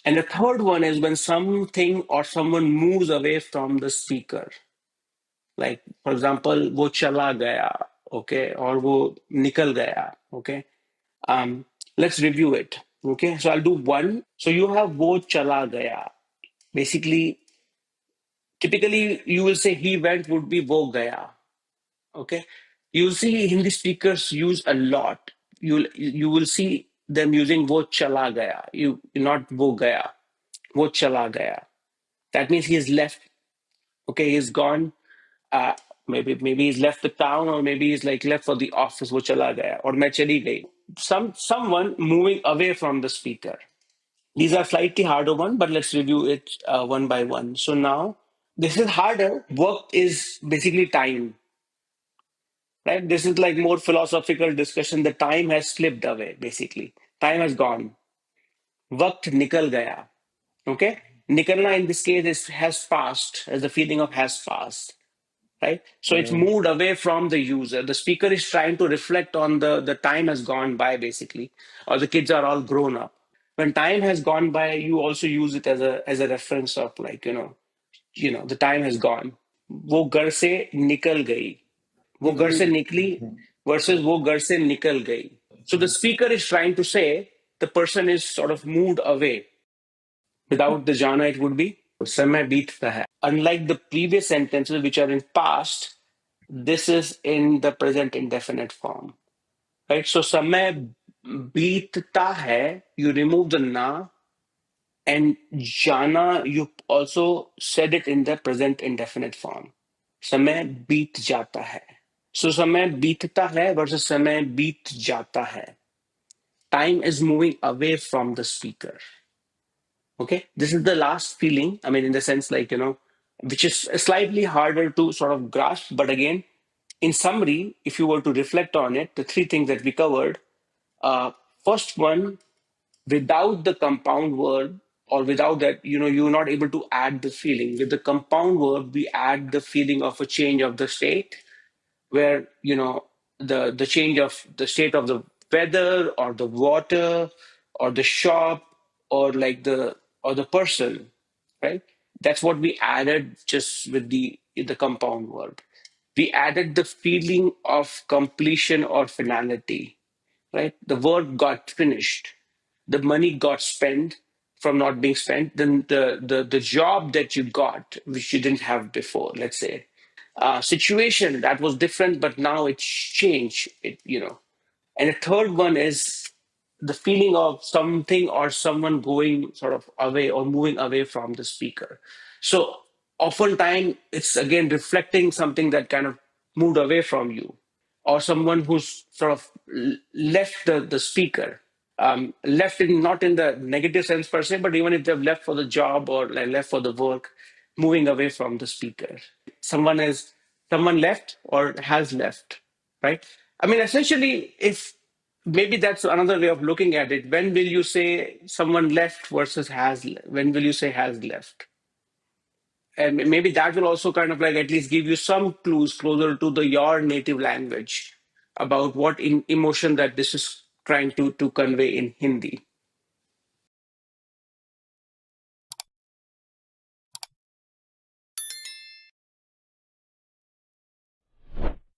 And the third one is when something or someone moves away from the speaker. Like, for example, वो चला गया, okay, or वो निकल गया, okay. Um, let's review it, okay. So I'll do one. So you have वो चला गया. Basically, typically you will say he went would be वो गया, okay. You'll see Hindi speakers use a lot. You will see them using वो चला गया. You not वो गया, वो चला गया. That means he has left. Okay, he's gone. Uh, maybe he's left the town, or maybe he's like left for the office. वो चला गया, or मैं चली गई. Someone moving away from the speaker. These are slightly harder one, but let's review it one by one. So now this is harder. Work is basically time, right? This is like more philosophical discussion. The time has slipped away. Basically, time has gone. वक्त निकल गया. Okay, निकलना in this case is has passed, as the feeling of has passed. Right? So it's moved away from the user. The speaker is trying to reflect on the time has gone by, basically, or the kids are all grown up. When time has gone by, you also use it as a reference of, like, the time has gone. वो घर से निकल गई. वो घर से निकली versus वो घर से निकल गई. So the speaker is trying to say the person is sort of moved away. Without the jhana, it would be समय बीतता है. Unlike the previous sentences which are in past, this is in the present indefinite form, right? So समय बीतता है, you remove the na, and jana, you also said it in the present indefinite form. समय बीत जाता है. So समय बीतता है versus समय बीत जाता है. Time is moving away from the speaker. Okay, this is the last feeling. I mean, in the sense, like, which is slightly harder to sort of grasp. But again, in summary, if you were to reflect on it, the three things that we covered, first one, without the compound word, or without that, you're not able to add the feeling. With the compound word, we add the feeling of a change of the state, where the change of the state of the weather, or the water, or the shop, or like the person, right? That's what we added just with the compound word. We added the feeling of completion or finality, right? The work got finished, the money got spent from not being spent, then the job that you got, which you didn't have before, let's say, situation that was different, but now it's changed. And the third one is the feeling of something or someone going sort of away or moving away from the speaker. So oftentimes it's again reflecting something that kind of moved away from you, or someone who's sort of left the speaker. Left in not in the negative sense per se, but even if they've left for the job or like left for the work, moving away from the speaker. Someone left or has left, right? I mean, essentially, if maybe that's another way of looking at it. When will you say someone left versus when will you say has left? And maybe that will also kind of like at least give you some clues closer to your native language about what emotion that this is trying to convey in Hindi.